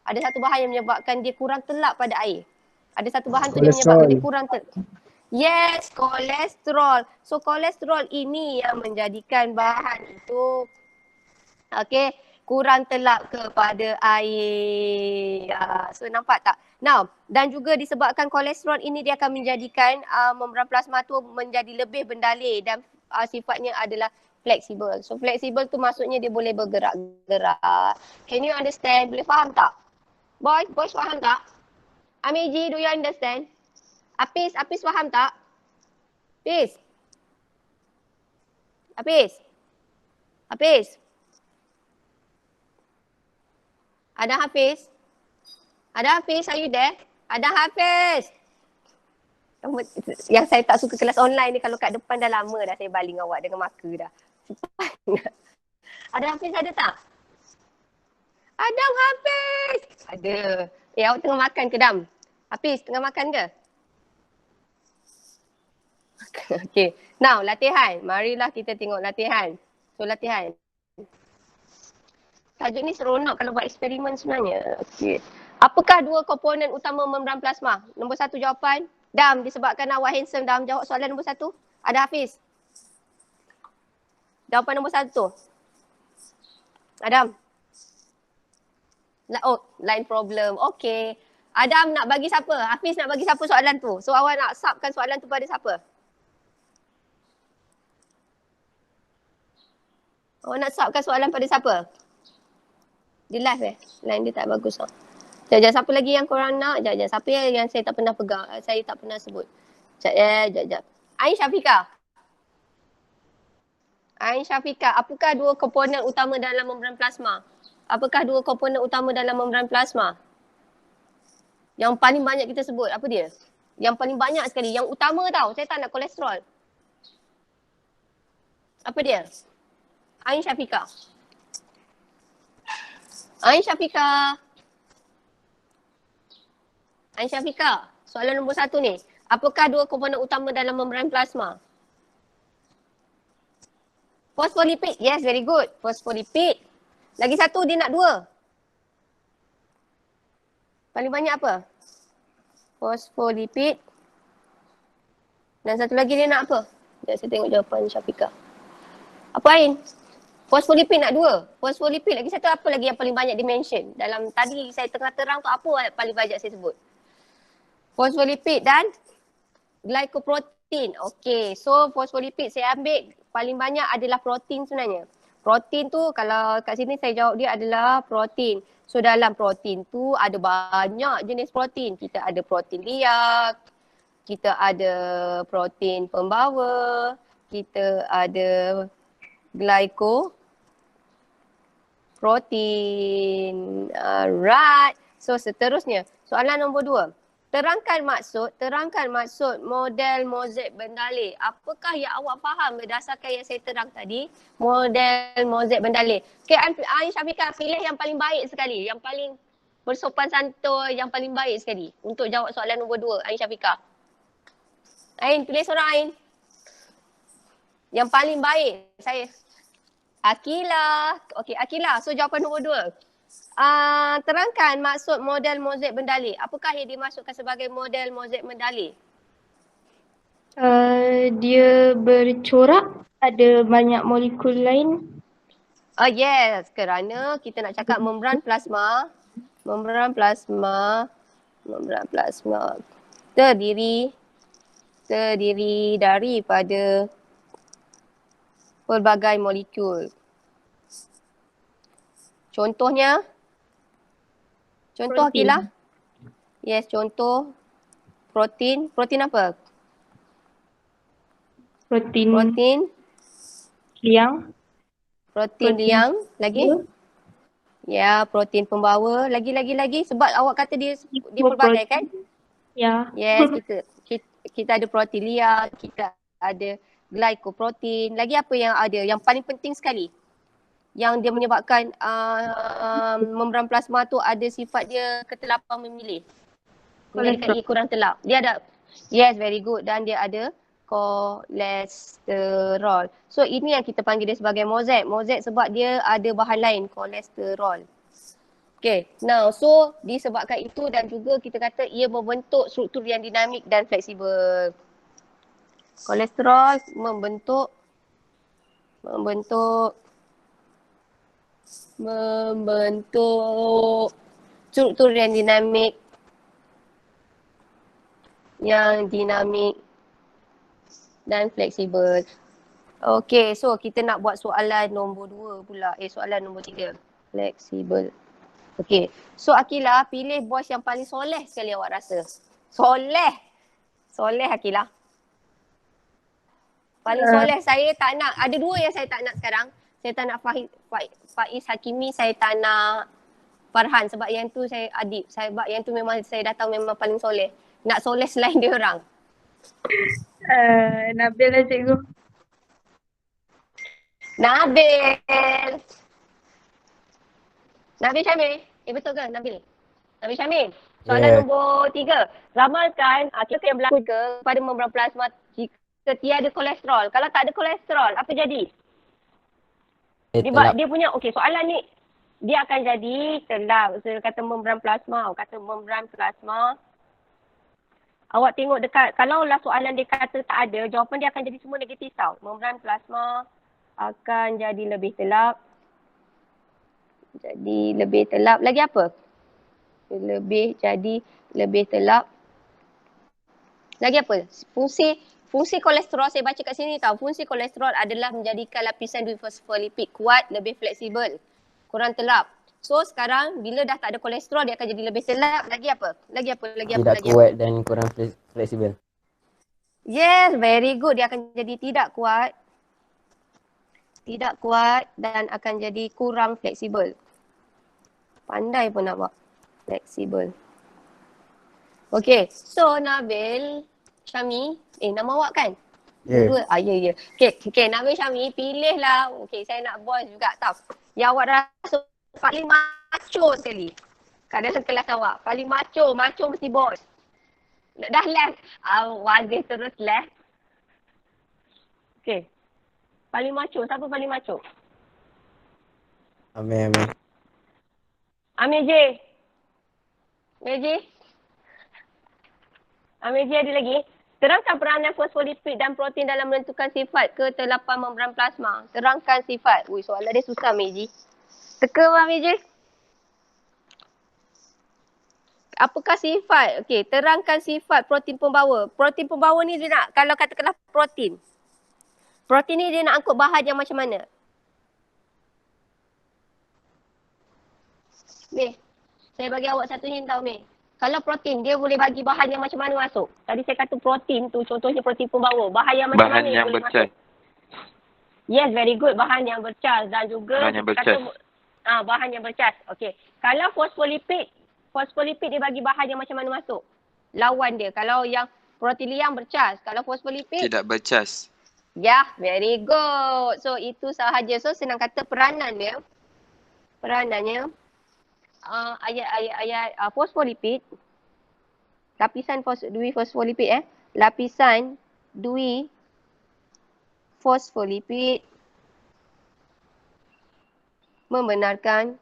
Ada satu bahan yang menyebabkan dia kurang telap pada air. Ada satu bahan tu yang menyebabkan dia kurang telap. Yes, kolesterol. So kolesterol ini yang menjadikan bahan itu kurang telap kepada air. So nampak tak? Now, dan juga disebabkan kolesterol ini dia akan menjadikan membran plasma tu menjadi lebih berdalih dan sifatnya adalah fleksibel. So fleksibel tu maksudnya dia boleh bergerak-gerak. Can you understand? Boleh faham tak? Boys faham tak? Amiji, do you understand? Apis faham tak? Apis? Ada Hafiz? Ada Hafiz, are you there? Ada Hafiz? Yang saya tak suka kelas online ni, kalau kat depan dah lama dah saya baling awak dengan marker dah. Ada Hafiz ada tak? Ada Hafiz! Ada. Awak tengah makan ke Dam? Hafiz tengah makan ke? Okay. Now latihan. Marilah kita tengok latihan. So latihan. Tajuk ni seronok kalau buat eksperimen sebenarnya. Okay. Apakah dua komponen utama membran plasma? Nombor satu jawapan. Dam, disebabkan awak handsome, Dam jawab soalan nombor satu. Ada Hafiz? Jawapan nombor satu. Adam? Line problem. Okay. Adam nak bagi siapa? Hafiz nak bagi siapa soalan tu? So awak nak subkan soalan tu pada siapa? Awak nak subkan soalan pada siapa? Dia live line dia tak bagus lah. Sekejap, siapa lagi yang korang nak? Sekejap, siapa yang saya tak pernah pegang? Saya tak pernah sebut. Sekejap. Ain Syafiqah, apakah dua komponen utama dalam membran plasma? Yang paling banyak kita sebut, apa dia? Yang paling banyak sekali, yang utama tau. Saya tak nak kolesterol. Apa dia? Ain Syafiqah, soalan nombor satu ni. Apakah dua komponen utama dalam membran plasma? Fosfolipid. Yes, very good. Fosfolipid. Lagi satu dia nak dua. Paling banyak apa? Fosfolipid. Dan satu lagi dia nak apa? Sekejap saya tengok jawapan Syafiqah. Apa Ain? Fosfolipid nak dua. Fosfolipid lagi satu, apa lagi yang paling banyak dimension? Dalam tadi saya tengah terang tu apa paling banyak saya sebut? Fosfolipid dan glycoprotein. Okay, so fosfolipid saya ambil paling banyak adalah protein sebenarnya. Protein tu kalau kat sini saya jawab dia adalah protein. So dalam protein tu ada banyak jenis protein. Kita ada protein liak, kita ada protein pembawa, kita ada glycoprotein. Alright. So seterusnya, soalan nombor 2. Terangkan maksud model mozaik bendalih. Apakah yang awak faham berdasarkan yang saya terang tadi? Model mozaik bendalih. Okay, Ain Syafiqah, pilih yang paling baik sekali. Yang paling bersopan santun yang paling baik sekali untuk jawab soalan nombor 2, Ain Syafiqah. Ain, pilih seorang Ain. Yang paling baik, saya. Akila. Okey, Akila. So jawapan nombor 2. Terangkan maksud model mozaik berdalih. Apakah yang dimaksudkan sebagai model mozaik berdalih? Dia bercorak, ada banyak molekul lain. Yes, kerana kita nak cakap membran plasma terdiri daripada pelbagai molekul. Contoh Protein. Akila? Yes, contoh protein. Protein apa? Protein liang. Protein Protein liang. Lagi? pembawa. Ya, protein pembawa. Lagi. Sebab awak kata dia pelbagai kan? Ya. Yes, kita ada protein liang, kita ada glycoprotein. Lagi apa yang ada? Yang paling penting sekali, yang dia menyebabkan membran plasma tu ada sifat dia ketelapan memilih. Menjadikan ia kurang telap. Dia ada, yes, very good. Dan dia ada kolesterol. So ini yang kita panggil dia sebagai mozaik. Mozaik sebab dia ada bahan lain, kolesterol. Okay, now so disebabkan itu dan juga kita kata ia membentuk struktur yang dinamik dan fleksibel. Kolesterol membentuk struktur yang dinamik dan fleksibel. Okay, so kita nak buat soalan nombor 2 pula. Soalan nombor 3. Fleksibel. Okay, so Akila pilih bos yang paling soleh sekali awak rasa. Soleh Akila. Paling soleh saya tak nak. Ada 2 yang saya tak nak sekarang. Saya tak nak Faiz Hakimi, saya tak nak Farhan. Sebab yang tu saya adib. Sebab yang tu memang saya dah tahu memang paling soleh. Nak soleh selain dia orang. Nabil lah cikgu. Nabil Syamil. Betul ke Nabil Syamil? Soalan nombor 3. Ramalkan kita yang berlaku pada membran plasma jika tiada kolesterol. Kalau tak ada kolesterol, apa jadi? Dia punya, okey, soalan ni dia akan jadi telap. Saya kata membran plasma. Awak tengok dekat, kalaulah soalan dia kata tak ada, jawapan dia akan jadi semua negatif tau. Membran plasma akan jadi lebih telap. Lagi apa? Lebih telap. Lagi apa? Fungsi kolesterol saya baca kat sini tau. Fungsi kolesterol adalah menjadikan lapisan dui fosfolipid kuat, lebih fleksibel, kurang telap. So sekarang bila dah tak ada kolesterol dia akan jadi lebih telap. Lagi apa? Tidak kuat dan kurang fleksibel. Yes, very good. Dia akan jadi tidak kuat dan akan jadi kurang fleksibel. Pandai pun nak buat fleksibel. Okay, so Nabil Syami, nama awak kan? Ya. Ya. Okay, Nabil Syami, pilihlah. Okay, saya nak boss juga tau. Yang awak rasa paling macho sekali kat dalam kelas awak. Paling macho mesti boss. Dah left. Wazir terus left. Okay. Paling macho. Siapa paling macho? Amin. Amir J. Ada lagi? Terangkan peranan fosfolipid dan protein dalam menentukan sifat ketelapan membran plasma. Terangkan sifat. Soalan dia susah Amir J. Teka Amir J. Apakah sifat? Okey, terangkan sifat protein pembawa. Protein pembawa ni dia nak, kalau katakanlah protein. Protein ni dia nak angkut bahan yang macam mana? Meh, saya bagi awak satu hint tau Meh. Kalau protein, dia boleh bagi bahan yang macam mana masuk. Tadi saya kata protein tu, contohnya protein pembawa. Bahan yang macam mana yang boleh masuk? Yes, very good. Bahan yang bercas dan juga bahan yang bercas. Bahan yang bercas. Okey. Kalau fosfolipid dia bagi bahan yang macam mana masuk? Lawan dia. Kalau yang protein liang bercas, kalau fosfolipid Tidak bercas. ya, very good. So itu sahaja. So senang kata peranannya ayat fosfolipid, lapisan dui fosfolipid lapisan dui fosfolipid membenarkan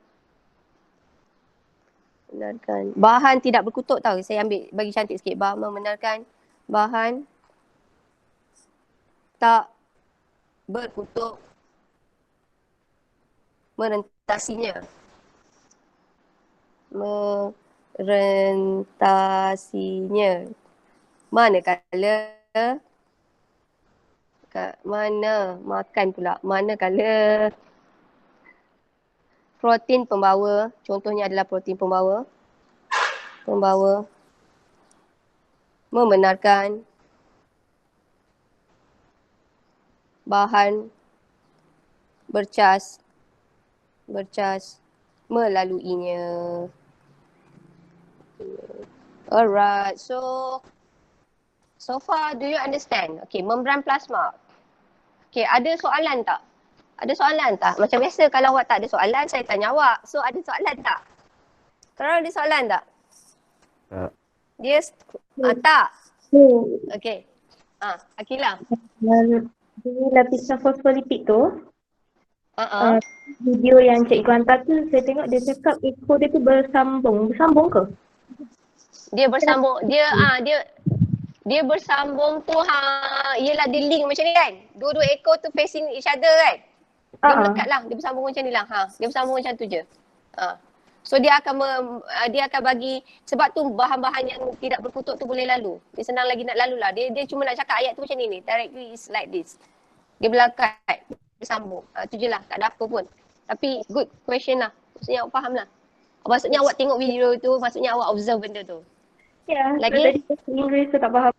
bahan tidak berkutuk tau. Saya ambil bagi cantik sikit. Membenarkan bahan tak berkutuk merentasinya. Manakala protein pembawa, contohnya adalah protein pembawa membenarkan bahan bercas melaluinya. Alright, so far do you understand? Okay, membran plasma. Okay, ada soalan tak? Macam biasa kalau awak tak ada soalan, saya tanya awak. So ada soalan tak? Korang ada soalan tak? Tak. Dia tak? Okay. Akilah. Jadi lapisan fosfolipid tu, video yang cikgu hantar tu, saya tengok dia cakap ekor dia tu bersambung. Bersambung ke? Dia bersambung. Dia bersambung tu ialah dia link macam ni kan. Dua-dua ekor tu facing each other kan. Dia melekat lah. Dia bersambung macam ni lah. Dia bersambung macam tu je. So dia akan bagi, sebab tu bahan-bahan yang tidak berkutuk tu boleh lalu. Dia senang lagi nak lalu lah. Dia cuma nak cakap ayat tu macam ni. Directly is like this. Dia berlakat. Bersambung. Tu je lah. Tak ada apa pun. Tapi good question lah. Maksudnya awak faham lah. Maksudnya awak tengok video tu, maksudnya awak observe benda tu. Ya. Lagi? Tadi Inggeris tu tak faham.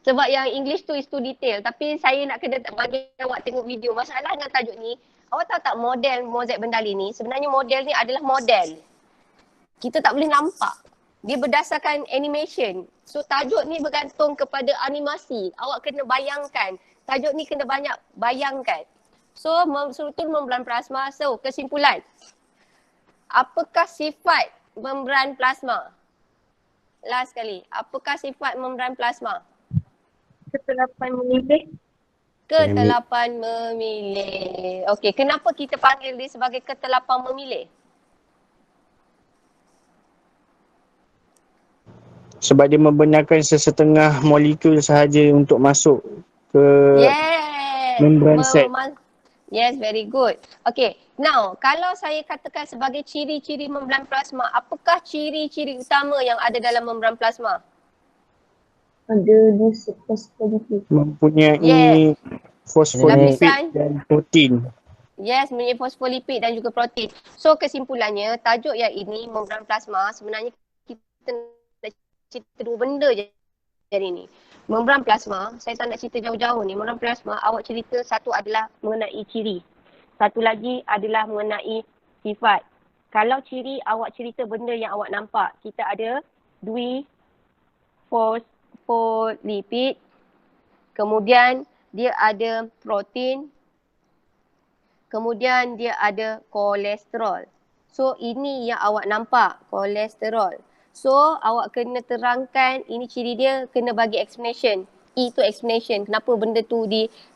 Sebab yang English tu is too detail. Tapi saya nak kena bagi awak tengok video. Masalah dengan tajuk ni, awak tahu tak model Mosaic Bendali ni? Sebenarnya model ni adalah model. Kita tak boleh nampak. Dia berdasarkan animation. So tajuk ni bergantung kepada animasi. Awak kena bayangkan. Tajuk ni kena banyak bayangkan. So struktur membran plasma. So kesimpulan. Apakah sifat membran plasma? Last sekali. Apakah sifat membran plasma? Ketelapan memilih. Ketelapan memilih. Okey, kenapa kita panggil dia sebagai ketelapan memilih? Sebab dia membenarkan sesetengah molekul sahaja untuk masuk ke membran sel. Yes, very good. Okay, now kalau saya katakan sebagai ciri-ciri membran plasma, apakah ciri-ciri utama yang ada dalam membran plasma? Ada dia fosfolipid. Mempunyai fosfolipid Lapisan. dan protein. Yes, mempunyai fosfolipid dan juga protein. So kesimpulannya, tajuk yang ini membran plasma, sebenarnya kita nak cerita dua benda je hari ni. Membran plasma, saya tak nak cerita jauh-jauh ni. Membran plasma, awak cerita satu adalah mengenai ciri. Satu lagi adalah mengenai sifat. Kalau ciri, awak cerita benda yang awak nampak. Kita ada dui fosfolipid, kemudian dia ada protein, kemudian dia ada kolesterol. So ini yang awak nampak, kolesterol. So awak kena terangkan, ini ciri dia, kena bagi explanation. Itu explanation, kenapa benda tu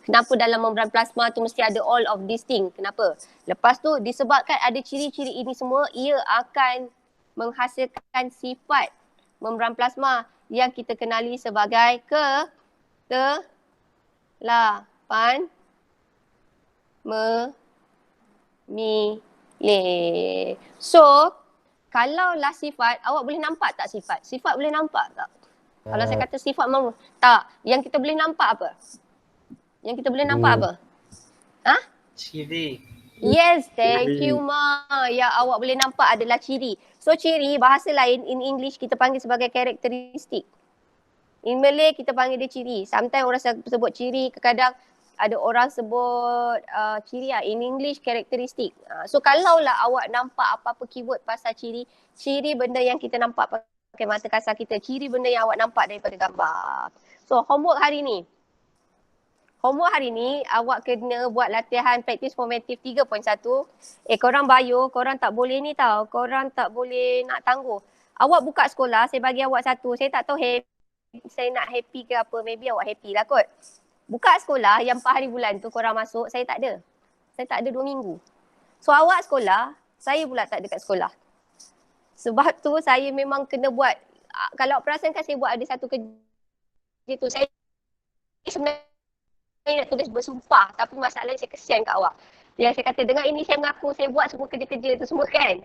kenapa dalam membran plasma tu mesti ada all of these things, kenapa? Lepas tu disebabkan ada ciri-ciri ini semua, ia akan menghasilkan sifat membran plasma yang kita kenali sebagai ketelapan memilih. So, kalaulah sifat, awak boleh nampak tak sifat? Sifat boleh nampak tak? Kalau saya kata sifat tak. Yang kita boleh nampak apa? Yang kita boleh nampak apa? Ciri. Yes, thank you Ma. Yang awak boleh nampak adalah ciri. So ciri, bahasa lain in English kita panggil sebagai karakteristik. In Malay kita panggil dia ciri. Sometimes orang sebut ciri, kadang ada orang sebut ciri lah. In English karakteristik. So kalaulah awak nampak apa-apa keyword pasal ciri, ciri benda yang kita nampak pakai mata kasar kita, ciri benda yang awak nampak daripada gambar. So homework hari ni, homework hari ni awak kena buat latihan praktis formatif 3.1. Korang bio, korang tak boleh ni tau. Korang tak boleh nak tangguh. Awak buka sekolah, saya bagi awak satu. Saya tak tahu saya nak happy ke apa. Maybe awak happy lah kot. Buka sekolah yang 4 hari bulan tu korang masuk, saya tak ada. Saya tak ada 2 minggu. So awak sekolah, saya pula tak ada kat sekolah. Sebab tu saya memang kena buat. Kalau perasan kan saya buat ada satu kerja tu. Saya sebenarnya nak tulis bersumpah. Tapi masalahnya saya kesian kat awak. Yang saya kata, dengan ini saya mengaku saya buat semua kerja-kerja tu semua kan.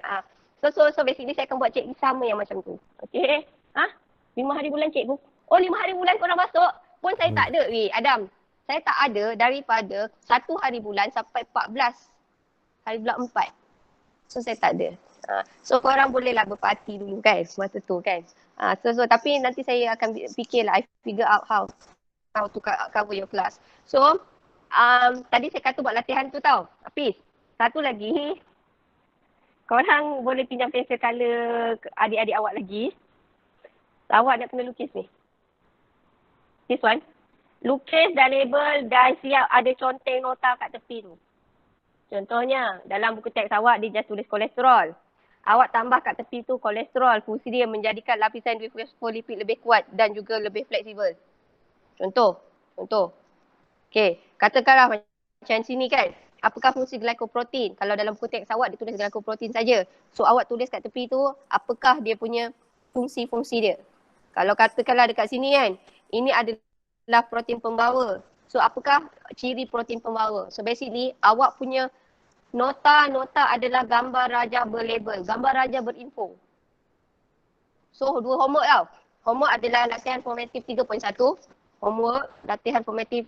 So basically saya akan buat cikgu sama yang macam tu. Okay. 5 hari bulan cikgu. Oh 5 hari bulan korang masuk. Pun saya tak ada. Adam. Saya tak ada daripada 1 hari bulan sampai 14 hari bulan 4. So saya tak ada. So korang bolehlah berparti dulu kan. Masa tu kan. So tapi nanti saya akan fikirlah. I figure out how to cover your class. So tadi saya kata buat latihan tu tau. Hafiz. Satu lagi. Korang boleh pinjam pensel color adik-adik awak lagi. Awak nak kena lukis ni. This one. Lukis dan label dan siap ada conteng nota kat tepi tu. Contohnya, dalam buku teks awak dia just tulis kolesterol. Awak tambah kat tepi tu kolesterol. Fungsi dia menjadikan lapisan fosfolipid lebih kuat dan juga lebih fleksibel. Contoh. Okey, katakanlah macam sini kan. Apakah fungsi glycoprotein? Kalau dalam buku teks awak dia tulis glycoprotein saja. So awak tulis kat tepi tu apakah dia punya fungsi-fungsi dia. Kalau katakanlah dekat sini kan, ini adalah protein pembawa. So apakah ciri protein pembawa? So basically awak punya nota adalah gambar raja berlabel, gambar raja berinfo. So 2 homework tau. Homework adalah latihan formatif 3.1. Homework latihan formatif